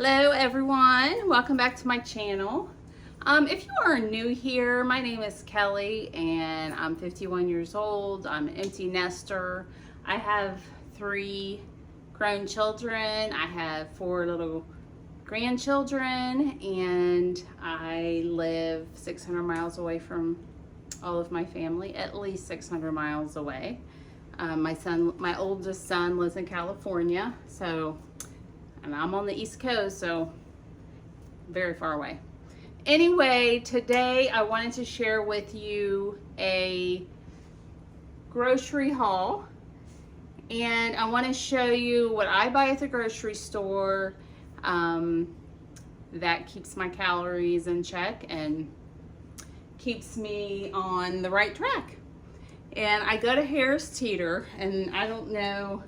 Hello everyone, welcome back to my channel. If you are new here, my name is Kelly and I'm 51 years old. I'm an empty nester. I have 3 grown children. I have 4 little grandchildren and I live 600 miles away from all of my family, at least 600 miles away. My oldest son lives in California, and I'm on the East Coast, so very far away. Anyway, today I wanted to share with you a grocery haul, and I want to show you what I buy at the grocery store that keeps my calories in check and keeps me on the right track. And I go to Harris Teeter, and I don't know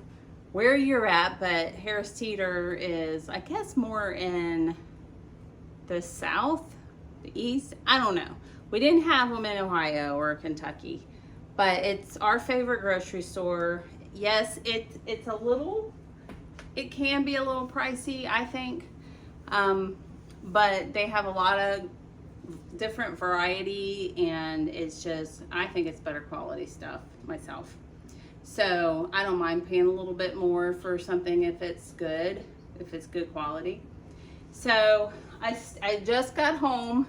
where you're at, but Harris Teeter is, I guess, more in the south, the east, I don't know. We didn't have them in Ohio or Kentucky, but it's our favorite grocery store. Yes, it's a little, it can be a little pricey, I think, but they have a lot of different variety, and it's just, I think it's better quality stuff myself. So I don't mind paying a little bit more for something if it's good quality. So I just got home.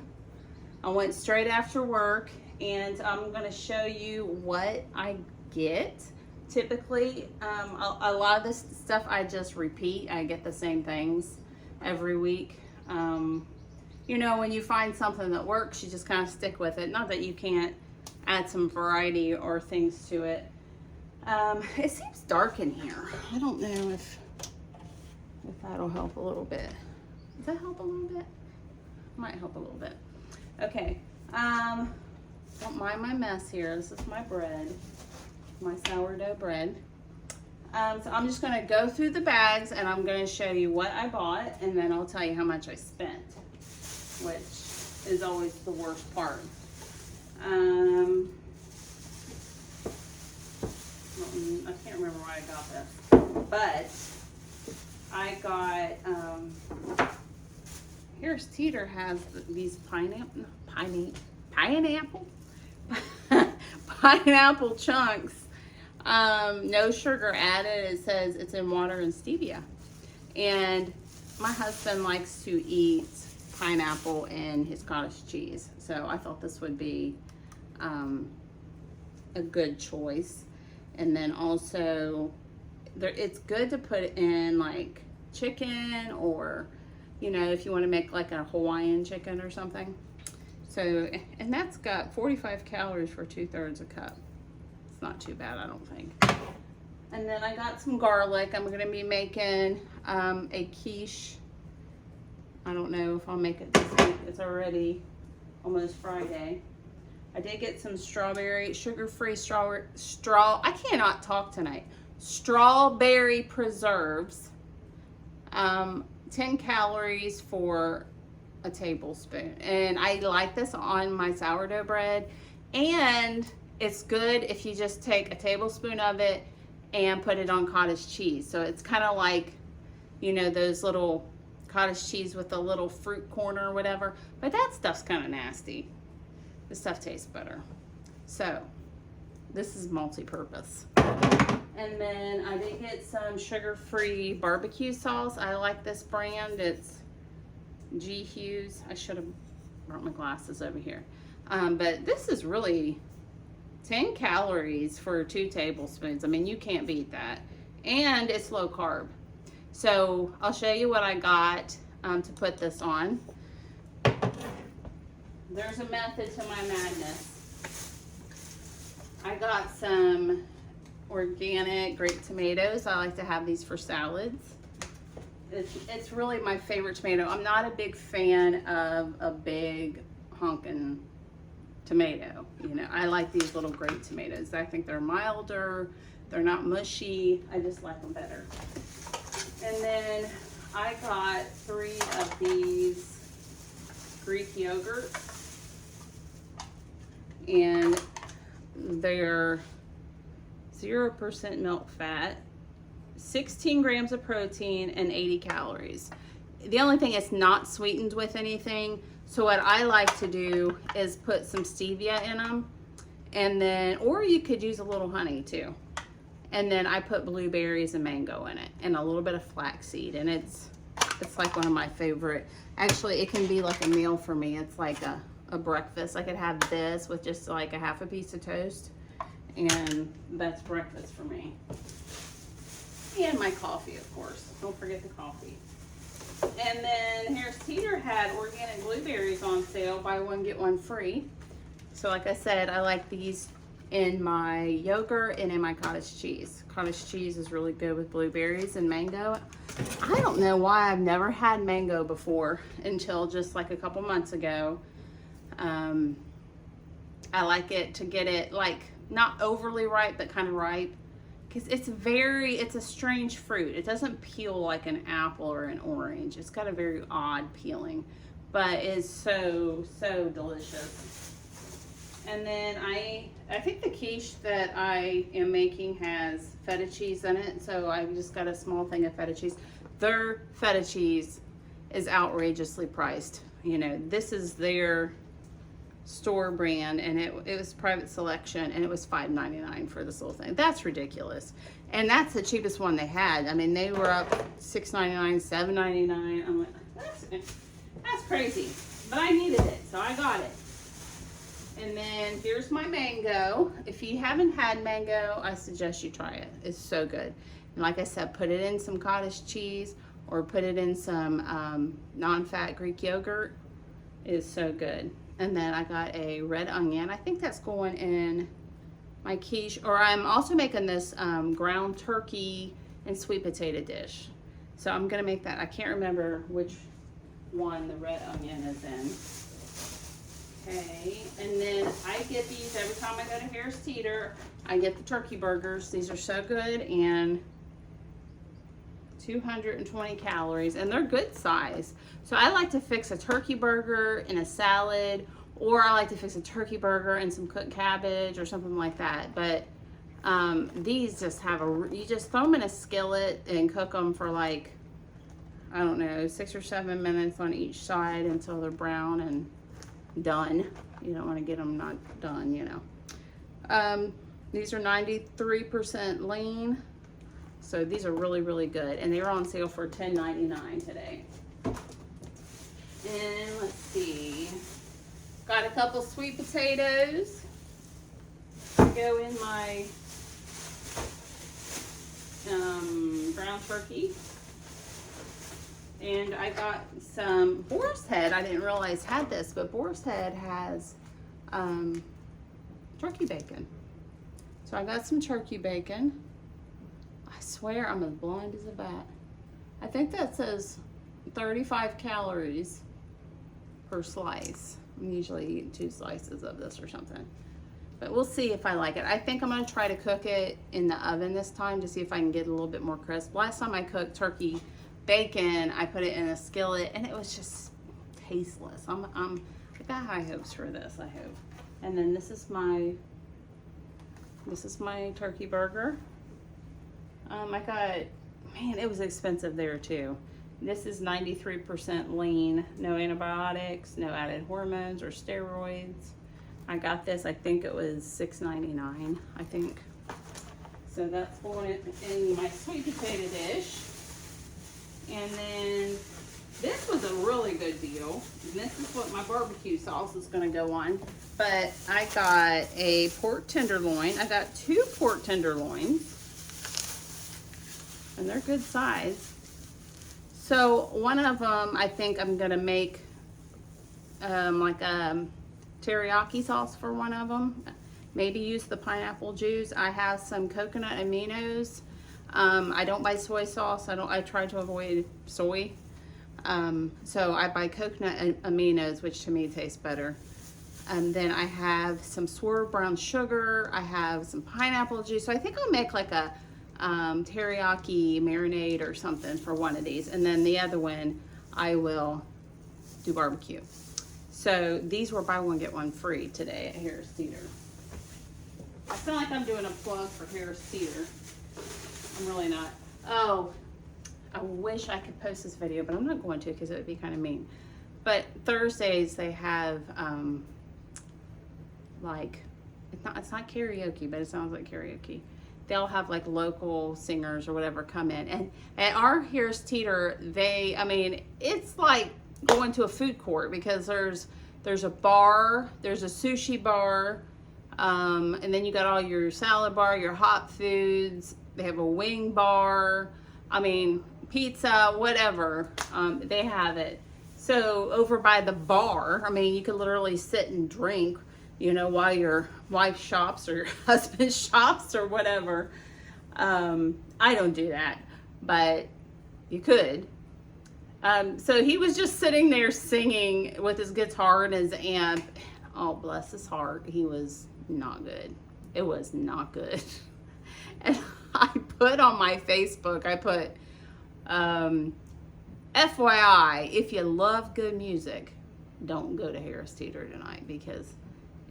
I went straight after work, and I'm going to show you what I get. Typically, a lot of this stuff I just repeat. I get the same things every week. You know, when you find something that works, you just kind of stick with it. Not that you can't add some variety or things to it. It seems dark in here. I don't know if that'll help a little bit. Does that help a little bit? Might help a little bit. Okay. Don't mind my mess here. This is my bread, my sourdough bread. So I'm just going to go through the bags, and I'm going to show you what I bought, and then I'll tell you how much I spent, which is always the worst part. I can't remember why I got this, but I got, Harris Teeter has these pineapple chunks, no sugar added. It says it's in water and stevia, and my husband likes to eat pineapple in his cottage cheese, so I thought this would be a good choice. And then also, it's good to put in like chicken, or, you know, if you want to make like a Hawaiian chicken or something. So, and that's got 45 calories for 2/3 a cup. It's not too bad, I don't think. And then I got some garlic. I'm going to be making a quiche. I don't know if I'll make it this week. It's already almost Friday. I did get some sugar-free I cannot talk tonight. Strawberry preserves. 10 calories for a tablespoon. And I like this on my sourdough bread. And it's good if you just take a tablespoon of it and put it on cottage cheese. So it's kind of like, you know, those little cottage cheese with a little fruit corner or whatever. But that stuff's kind of nasty. This stuff tastes better. So this is multi-purpose. And then I did get some sugar-free barbecue sauce. I like this brand. It's G Hughes. I should have brought my glasses over here. But this is really 10 calories for 2 tablespoons. I mean, you can't beat that. And it's low carb. So I'll show you what I got to put this on. There's a method to my madness. I got some organic grape tomatoes. I like to have these for salads. It's really my favorite tomato. I'm not a big fan of a big honkin' tomato. You know, I like these little grape tomatoes. I think they're milder. They're not mushy. I just like them better. And then I got 3 of these Greek yogurts. And they're 0% milk fat, 16 grams of protein, and 80 calories. the only thing, it's not sweetened with anything. So what I like to do is put some stevia in them, and then, or you could use a little honey too. And then I put blueberries and mango in it, and a little bit of flaxseed, and it's like one of my favorite. Actually, it can be like a meal for me. It's like a breakfast. I could have this with just like a half a piece of toast, and that's breakfast for me. And my coffee, of course. Don't forget the coffee. And then Harris Teeter had organic blueberries on sale, buy one get one free. So like I said, I like these in my yogurt and in my cottage cheese. Cottage cheese is really good with blueberries and mango. I don't know why I've never had mango before until just like a couple months ago. I like it to get it like not overly ripe, but kind of ripe. Because it's a strange fruit. It doesn't peel like an apple or an orange. It's got a very odd peeling, but it's so, so delicious. And then I think the quiche that I am making has feta cheese in it, so I just got a small thing of feta cheese. Their feta cheese is outrageously priced. You know, this is their store brand, and it was private selection, and it was $5.99 for this little thing. That's ridiculous. And that's the cheapest one they had. I mean, they were up $6.99, $7.99. I'm like, that's crazy. But I needed it, so I got it. And then here's my mango. If you haven't had mango, I suggest you try it. It's so good. And like I said, put it in some cottage cheese or put it in some non-fat Greek yogurt. It is so good. And then I got a red onion. I think that's going in my quiche. Or I'm also making this ground turkey and sweet potato dish. So I'm gonna make that. I can't remember which one the red onion is in. Okay, and then I get these every time I go to Harris Teeter. I get the turkey burgers. These are so good, and 220 calories, and they're good size. So I like to fix a turkey burger in a salad, or I like to fix a turkey burger and some cooked cabbage or something like that. But these just have you just throw them in a skillet and cook them for like, I don't know, 6 or 7 minutes on each side until they're brown and done. You don't want to get them not done, you know. These are 93% lean, so these are really, really good, and they were on sale for $10.99 today. And let's see, got a couple sweet potatoes to go in my ground turkey. And I got some boar's head. I didn't realize had this, but boar's head has turkey bacon. So I got some turkey bacon. I swear I'm as blind as a bat. I think that says 35 calories per slice. I'm usually eating 2 slices of this or something. But we'll see if I like it. I think I'm gonna try to cook it in the oven this time to see if I can get a little bit more crisp. Last time I cooked turkey bacon, I put it in a skillet and it was just tasteless. I got high hopes for this, I hope. And then this is my turkey burger. I got, man, it was expensive there too. This is 93% lean, no antibiotics, no added hormones or steroids. I got this, I think it was $6.99, I think. So that's going in my sweet potato dish. And then this was a really good deal. And this is what my barbecue sauce is going to go on. But I got a pork tenderloin. I got 2 pork tenderloins. And they're good size. So one of them, I think I'm going to make like a teriyaki sauce for one of them. Maybe use the pineapple juice. I have some coconut aminos. I don't buy soy sauce. I try to avoid soy. So I buy coconut aminos, which to me tastes better. And then I have some Swerve brown sugar. I have some pineapple juice. So I think I'll make like a teriyaki marinade or something for one of these. And then the other one, I will do barbecue. So these were buy one, get one free today at Harris Teeter. I feel like I'm doing a plug for Harris Teeter. I'm really not. Oh, I wish I could post this video, but I'm not going to because it would be kind of mean. But Thursdays they have like, it's not karaoke, but it sounds like karaoke. They'll have like local singers or whatever come in. And at our Harris Teeter, I mean, it's like going to a food court because there's a bar, there's a sushi bar, and then you got all your salad bar, your hot foods. They have a wing bar. I mean, pizza, whatever. They have it. So over by the bar, I mean, you could literally sit and drink, you know, while your wife shops or your husband shops or whatever. I don't do that, but you could. So he was just sitting there singing with his guitar and his amp. Oh, bless his heart. He was not good. It was not good. And I put on my Facebook, I put, FYI, if you love good music, don't go to Harris Teeter tonight because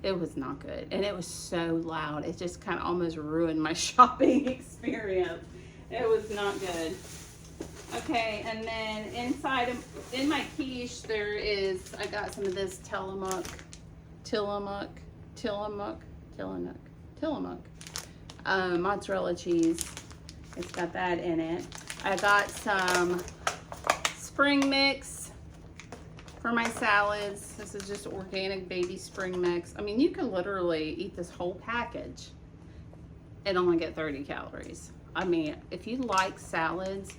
it was not good. And it was so loud. It just kind of almost ruined my shopping experience. It was not good. Okay, and then in my quiche, I got some of this Tillamook, mozzarella cheese. It's got that in it. I got some spring mix for my salads. This is just organic baby spring mix. I mean, you can literally eat this whole package and only get 30 calories. I mean, if you like salads,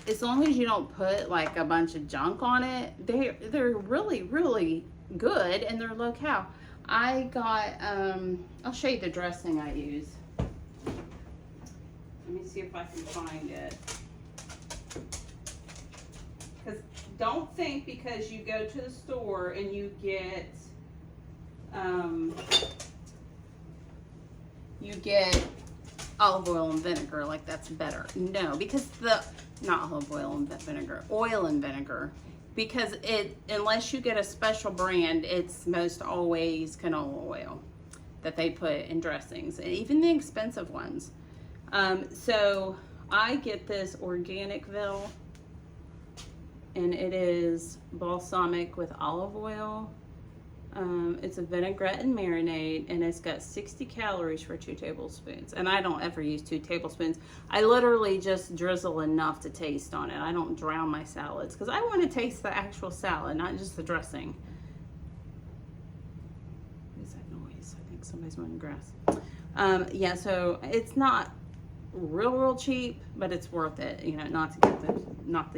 as long as you don't put like a bunch of junk on it, they're really, really good and they're low cal. I got, I'll show you the dressing I use. Let me see if I can find it. Because don't think because you go to the store and you get olive oil and vinegar, like that's better. No, because not olive oil and vinegar, oil and vinegar. Because unless you get a special brand, it's most always canola oil that they put in dressings, and even the expensive ones. So I get this Organicville, and it is balsamic with olive oil. It's a vinaigrette and marinade, and it's got 60 calories for 2 tablespoons. And I don't ever use 2 tablespoons. I literally just drizzle enough to taste on it. I don't drown my salads because I want to taste the actual salad, not just the dressing. What is that noise? I think somebody's mowing grass. Yeah, so it's not real cheap, but it's worth it, you know, not to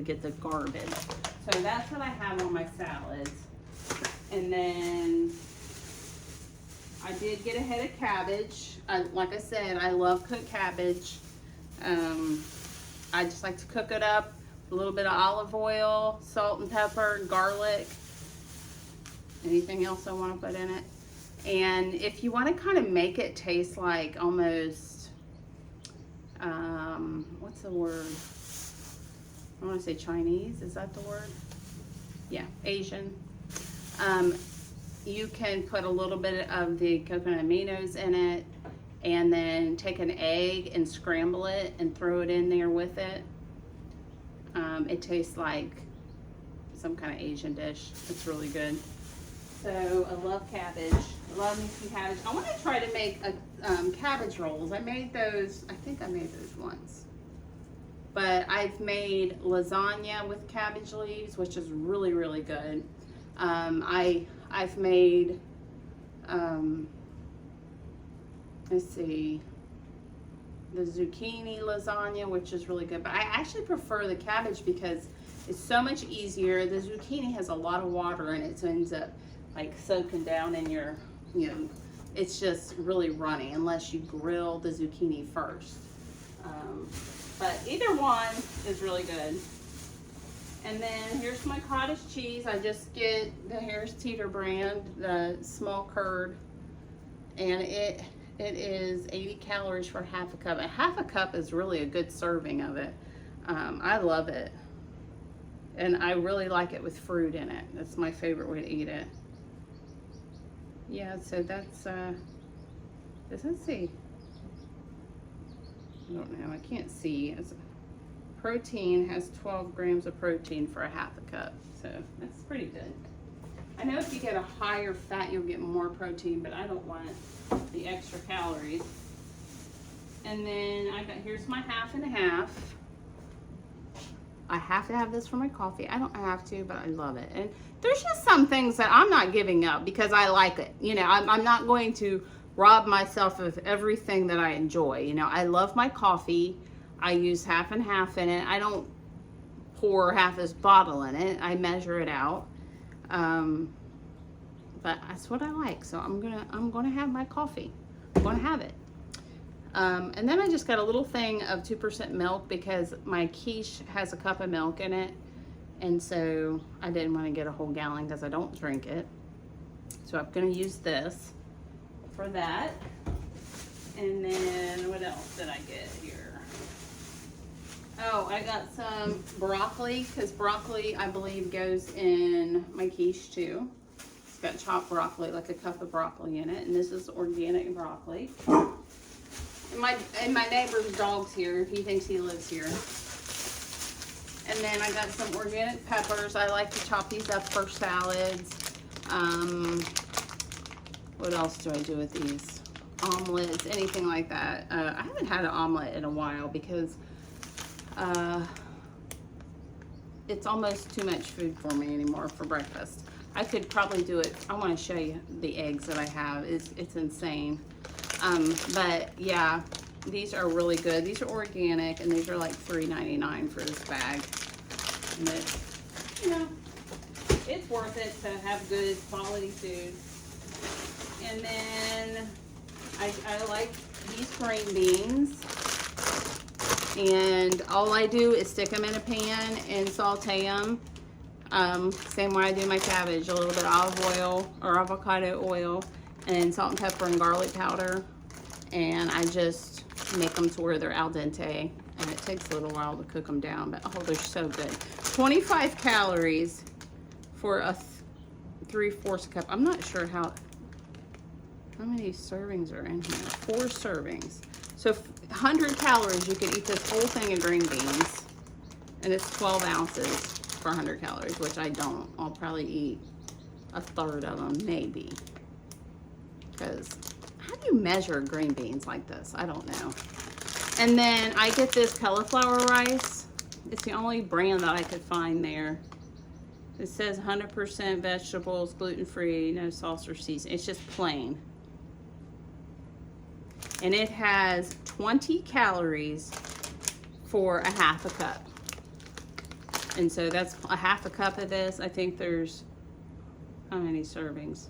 get the garbage. So that's what I have on my salads. And then I did get a head of cabbage. Like I said, I love cooked cabbage. I just like to cook it up, a little bit of olive oil, salt and pepper, garlic, anything else I want to put in it. And if you want to kind of make it taste like almost, what's the word? I want to say Chinese, is that the word? Yeah, Asian. You can put a little bit of the coconut aminos in it and then take an egg and scramble it and throw it in there with it. It tastes like some kind of Asian dish. It's really good. So I love cabbage. I love me some cabbage. I want to try to make cabbage rolls. I made those, I think I made those once. But I've made lasagna with cabbage leaves, which is really, really good. I've made, let's see, the zucchini lasagna, which is really good. But I actually prefer the cabbage because it's so much easier. The zucchini has a lot of water in it, so it ends up like soaking down in your, you know, it's just really runny unless you grill the zucchini first. But either one is really good. And then here's my cottage cheese. I just get the Harris Teeter brand, the small curd, and it is 80 calories for half a cup. And half a cup is really a good serving of it. I love it. And I really like it with fruit in it. That's my favorite way to eat it. Yeah, so that's, let's see. I don't know, I can't see. protein has 12 grams of protein for a half a cup. So that's pretty good. I know if you get a higher fat, you'll get more protein, but I don't want the extra calories. And then here's my half and half. I have to have this for my coffee. I don't have to, but I love it. And there's just some things that I'm not giving up because I like it. You know, I'm not going to rob myself of everything that I enjoy. You know, I love my coffee. I use half and half in it. I don't pour half this bottle in it. I measure it out. But that's what I like. So I'm gonna have my coffee. I'm gonna have it. And then I just got a little thing of 2% milk because my quiche has a cup of milk in it. And so I didn't want to get a whole gallon because I don't drink it. So I'm going to use this for that. And then what else did I get here? Oh, I got some broccoli because broccoli, I believe, goes in my quiche too. It's got chopped broccoli, like a cup of broccoli in it. And this is organic broccoli. And my neighbor's dog's here. He thinks he lives here. And then I got some organic peppers. I like to chop these up for salads. What else do I do with these? Omelets, anything like that. I haven't had an omelet in a while because it's almost too much food for me anymore for breakfast. I could probably do it. I want to show you the eggs that I have. It's insane. But yeah, these are really good. These are organic, and these are like $3.99 for this bag. And it, you know, it's worth it to have good quality food. And then I like these green beans. And all I do is stick them in a pan and saute them. Same way I do my cabbage. A little bit of olive oil or avocado oil and salt and pepper and garlic powder. And I just make them to where they're al dente. And it takes a little while to cook them down, but oh, they're so good. 25 calories for a 3/4 cup. I'm not sure how many servings are in here. 4 servings. So 100 calories, you could eat this whole thing of green beans. And it's 12 ounces for 100 calories, which I don't. I'll probably eat a third of them, maybe. Because how do you measure green beans like this? I don't know. And then I get this cauliflower rice. It's the only brand that I could find there. It says 100% vegetables, gluten-free, no sauce or seasoning. It's just plain. And it has 20 calories for a half a cup. And so that's a half a cup of this. I think there's, how many servings?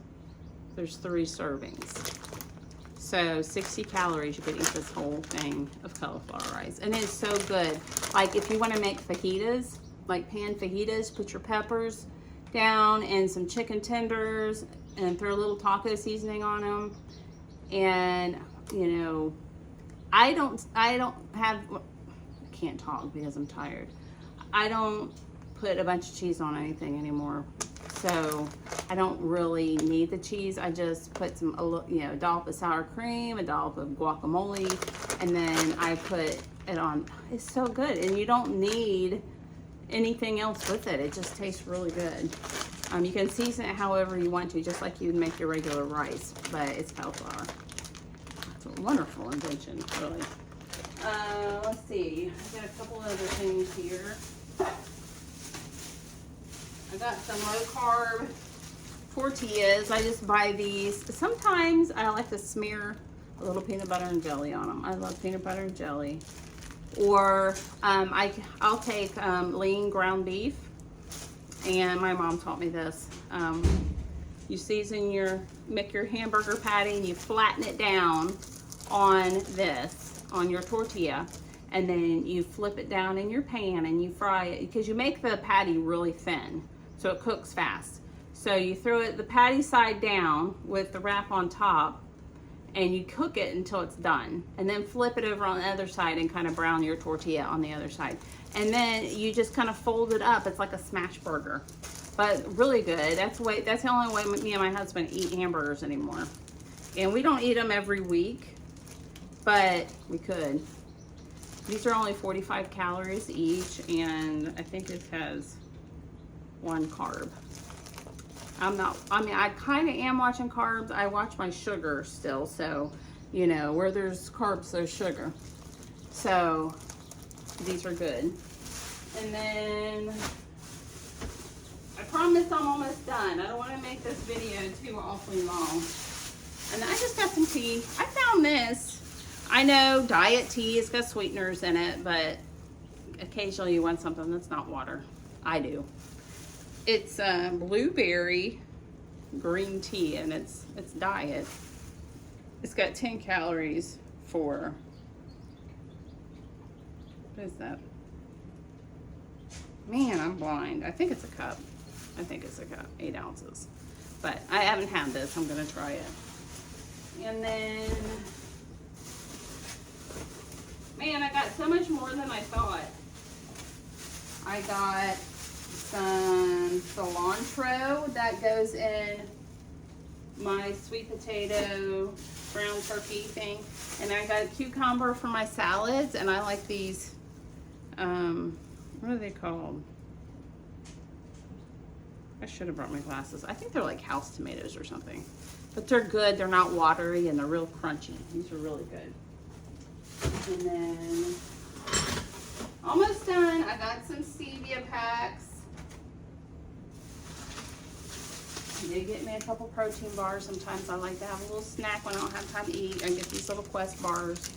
There's 3 servings. So 60 calories, you could eat this whole thing of cauliflower rice. And it's so good. Like if you want to make fajitas, like pan fajitas, put your peppers down and some chicken tenders and throw a little taco seasoning on them. And you know, I can't talk because I'm tired. I don't put a bunch of cheese on anything anymore. So I don't really need the cheese. I just put some, you know, a dollop of sour cream, a dollop of guacamole, and then I put it on. It's so good. And you don't need anything else with it. It just tastes really good. You can season it however you want to, just like you'd make your regular rice, but it's cauliflower. It's a wonderful invention, really. Let's see. I got a couple other things here. I got some low carb tortillas. I just buy these. Sometimes I like to smear a little peanut butter and jelly on them. I love peanut butter and jelly. Or I'll take lean ground beef. And my mom taught me this. You season make your hamburger patty and you flatten it down on on your tortilla. And then you flip it down in your pan and you fry it because you make the patty really thin so it cooks fast. So you throw the patty side down with the wrap on top and you cook it until it's done. And then flip it over on the other side and kind of brown your tortilla on the other side. And then you just kind of fold it up. It's like a smash burger, but really good. That's the only way me and my husband eat hamburgers anymore. And we don't eat them every week, but we could. These are only 45 calories each, and I think it has 1 carb. I mean, I kind of am watching carbs. I watch my sugar still, so, you know, where there's carbs, there's sugar. So, these are good. And then, I promise I'm almost done. I don't want to make this video too awfully long. And I just got some tea. I found this. I know diet tea, it's got sweeteners in it, but occasionally you want something that's not water. I do. It's blueberry green tea, and it's diet. It's got 10 calories for, what is that? Man, I'm blind. I think it's a cup. 8 ounces. But I haven't had this. I'm gonna try it. And then, man, I got so much more than I thought. I got some cilantro that goes in my sweet potato brown turkey thing. And I got a cucumber for my salads, and I like these, what are they called? I should have brought my glasses. I think they're like house tomatoes or something. But they're good, they're not watery, and they're real crunchy. These are really good. And then, almost done, I got some stevia packs. They get me a couple protein bars. Sometimes I like to have a little snack when I don't have time to eat. I get these little Quest bars.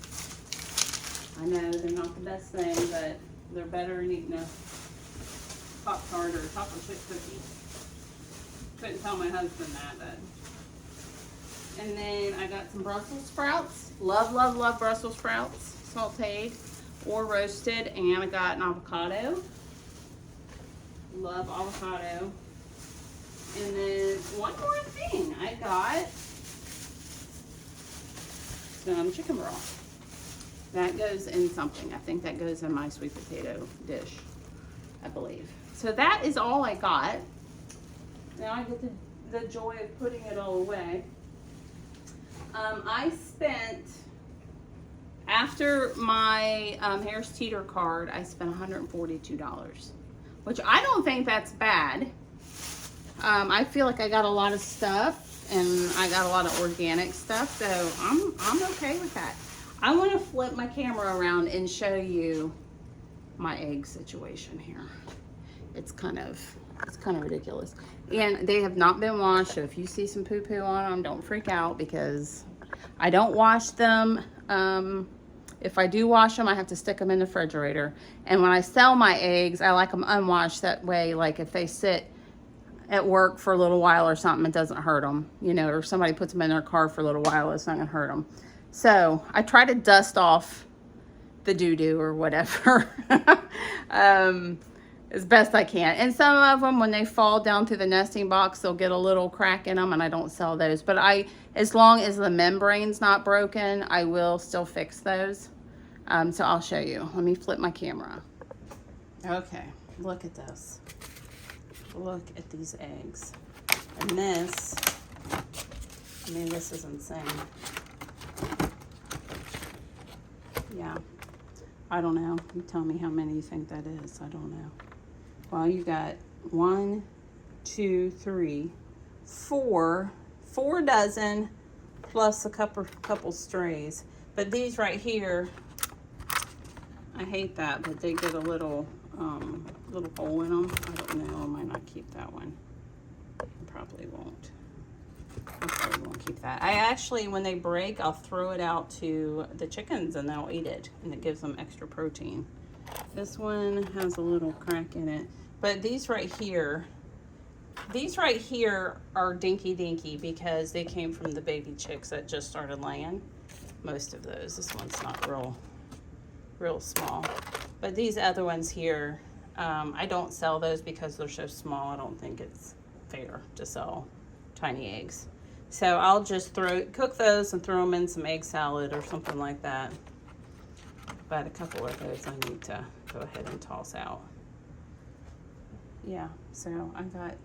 I know they're not the best thing, but they're better than eating a Pop-Tart or chocolate chip cookie. Couldn't tell my husband that, but. And then I got some Brussels sprouts. Love, love, love Brussels sprouts. Sauteed or roasted. And I got an avocado. Love avocado. And then one more thing. I got some chicken broth. That goes in something. I think that goes in my sweet potato dish, I believe. So that is all I got. Now I get the joy of putting it all away. I spent, after my Harris Teeter card, I spent $142, which I don't think that's bad. I feel like I got a lot of stuff, and I got a lot of organic stuff, so I'm okay with that. I want to flip my camera around and show you my egg situation here. It's kind of ridiculous. And they have not been washed, so if you see some poo-poo on them, don't freak out, because I don't wash them. If I do wash them, I have to stick them in the refrigerator. And when I sell my eggs, I like them unwashed. That way, like if they sit at work for a little while or something, it doesn't hurt them. You know, or somebody puts them in their car for a little while, it's not gonna hurt them. So I try to dust off the doo-doo or whatever. As best I can. And some of them, when they fall down through the nesting box, they'll get a little crack in them, and I don't sell those. But as long as the membrane's not broken, I will still fix those. So I'll show you. Let me flip my camera. Okay, look at this. Look at these eggs. And this, I mean, this is insane. Yeah, I don't know. You tell me how many you think that is. I don't know. Well, you got 1, 2, 3, 4 dozen plus a couple strays. But these right here, I hate that, but they get a little hole in them. I don't know. I might not keep that one. I probably won't. I probably won't keep that. I actually, when they break, I'll throw it out to the chickens and they'll eat it, and it gives them extra protein. This one has a little crack in it. But these right here are dinky because they came from the baby chicks that just started laying. Most of those. This one's not real small. But these other ones here, I don't sell those because they're so small. I don't think it's fair to sell tiny eggs. So I'll just cook those and throw them in some egg salad or something like that. But a couple of those I need to go ahead and toss out. Yeah, so I got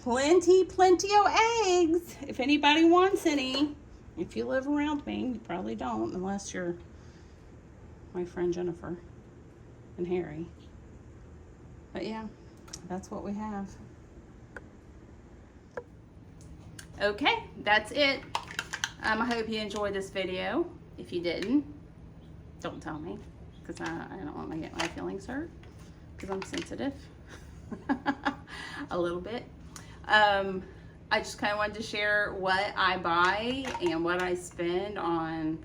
plenty of eggs. If anybody wants any, if you live around me, you probably don't, unless you're my friend Jennifer and Harry. But yeah, that's what we have. Okay, that's it. I hope you enjoyed this video. If you didn't, don't tell me, because I don't want to get my feelings hurt, because I'm sensitive a little bit. I just kind of wanted to share what I buy and what I spend on,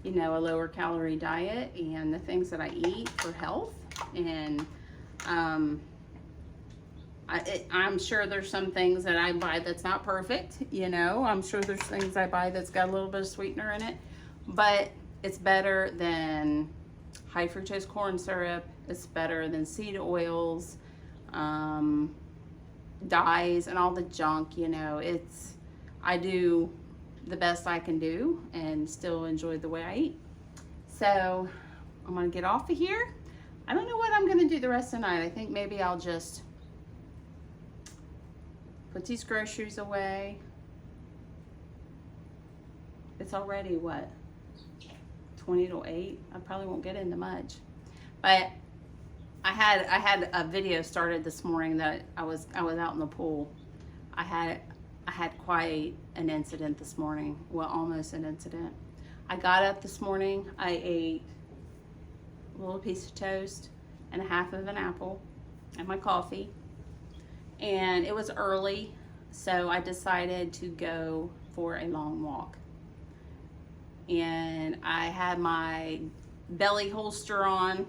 you know, a lower calorie diet and the things that I eat for health. And I'm sure there's some things that I buy that's not perfect, you know. I'm sure there's things I buy that's got a little bit of sweetener in it, but it's better than high fructose corn syrup. It's better than seed oils, dyes, and all the junk, you know. I do the best I can do and still enjoy the way I eat. So I'm gonna get off of here. I don't know what I'm gonna do the rest of the night. I think maybe I'll just put these groceries away. It's already what, 20 to 8. I probably won't get into much, but I had a video started this morning that I was out in the pool. I had quite an incident this morning. Well, almost an incident. I got up this morning. I ate a little piece of toast and a half of an apple and my coffee. And it was early, so I decided to go for a long walk. And I had my belly holster on,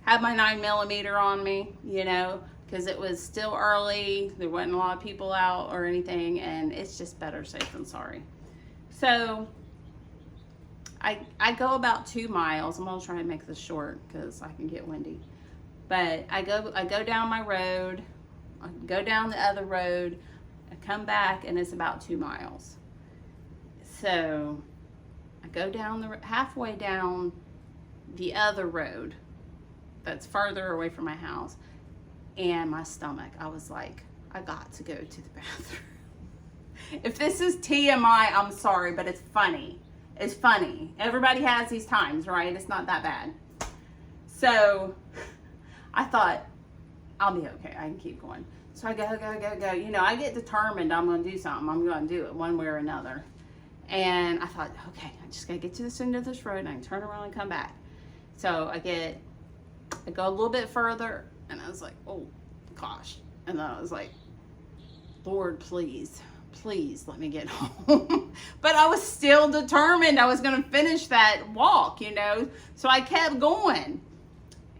had my 9mm on me, you know, because it was still early. There wasn't a lot of people out or anything, and it's just better safe than sorry. So I go about 2 miles. I'm gonna try and make this short because I can get windy. But I go down my road, I go down the other road, I come back, and it's about 2 miles. So I go down halfway down the other road that's farther away from my house, and my stomach, I was like, I got to go to the bathroom. If this is TMI, I'm sorry, but it's funny. It's funny. Everybody has these times, right? It's not that bad. So I thought, I'll be okay. I can keep going. So I go. You know, I get determined I'm going to do something. I'm going to do it one way or another. And I thought, okay, I just got to get to this end of this road and I can turn around and come back. So I go a little bit further, and I was like, oh gosh. And then I was like, Lord, please let me get home. But I was still determined I was going to finish that walk, you know. So I kept going.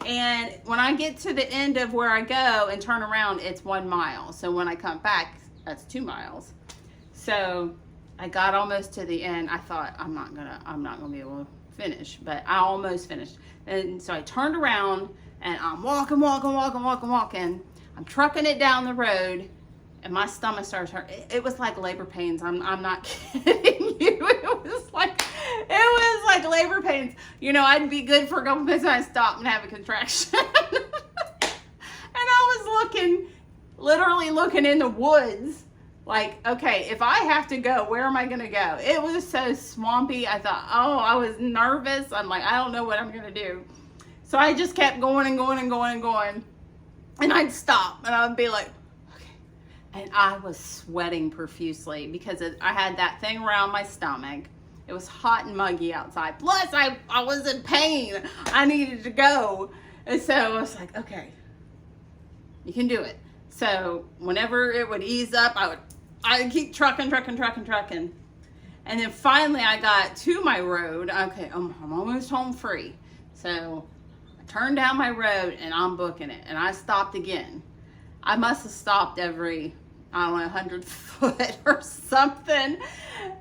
And when I get to the end of where I go and turn around, it's 1 mile. So when I come back, that's 2 miles. So I got almost to the end. I thought, I'm not gonna be able to finish, but I almost finished. And so I turned around and I'm walking. I'm trucking it down the road, and my stomach starts hurting. It was like labor pains. I'm not kidding you. It was like labor pains. You know, I'd be good for a couple minutes and I'd stop and have a contraction. And I was literally looking in the woods. Like, okay, if I have to go, where am I going to go? It was so swampy. I thought, oh, I was nervous. I'm like, I don't know what I'm going to do. So I just kept going. And I'd stop and I'd be like, okay. And I was sweating profusely because I had that thing around my stomach. It was hot and muggy outside. Plus, I was in pain. I needed to go. And so I was like, okay, you can do it. So whenever it would ease up, I'd keep trucking. And then finally I got to my road. Okay, I'm almost home free. So I turned down my road and I'm booking it. And I stopped again. I must have stopped every, I don't know, 100 foot or something.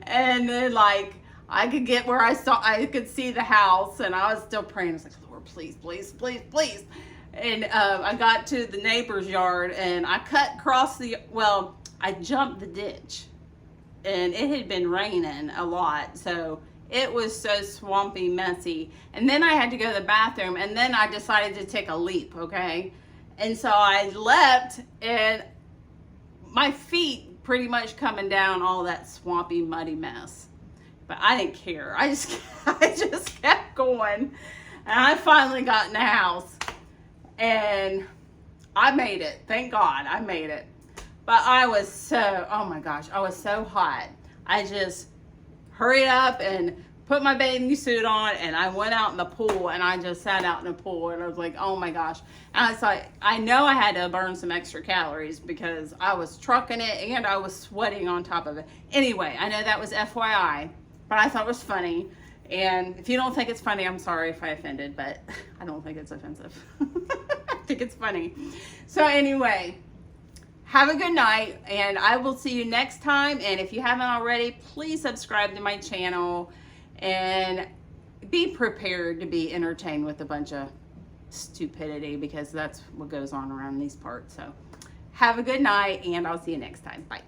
And then like, I could get where I could see the house, and I was still praying. I was like, Lord, please. And I got to the neighbor's yard, and I I jumped the ditch, and it had been raining a lot, so it was so swampy, messy. And then I had to go to the bathroom, and then I decided to take a leap, okay? And so I leapt, and my feet pretty much coming down all that swampy, muddy mess. But I didn't care. I just kept going. And I finally got in the house and I made it. Thank God I made it. But I was so, oh my gosh, I was so hot. I just hurried up and put my bathing suit on, and I went out in the pool, and I just sat out in the pool, and I was like, oh my gosh. And I was like, I know I had to burn some extra calories because I was trucking it and I was sweating on top of it. Anyway, I know that was FYI, but I thought it was funny. And if you don't think it's funny, I'm sorry if I offended, but I don't think it's offensive. I think it's funny. So anyway, have a good night, and I will see you next time. And if you haven't already, please subscribe to my channel and be prepared to be entertained with a bunch of stupidity, because that's what goes on around these parts. So have a good night, and I'll see you next time. Bye.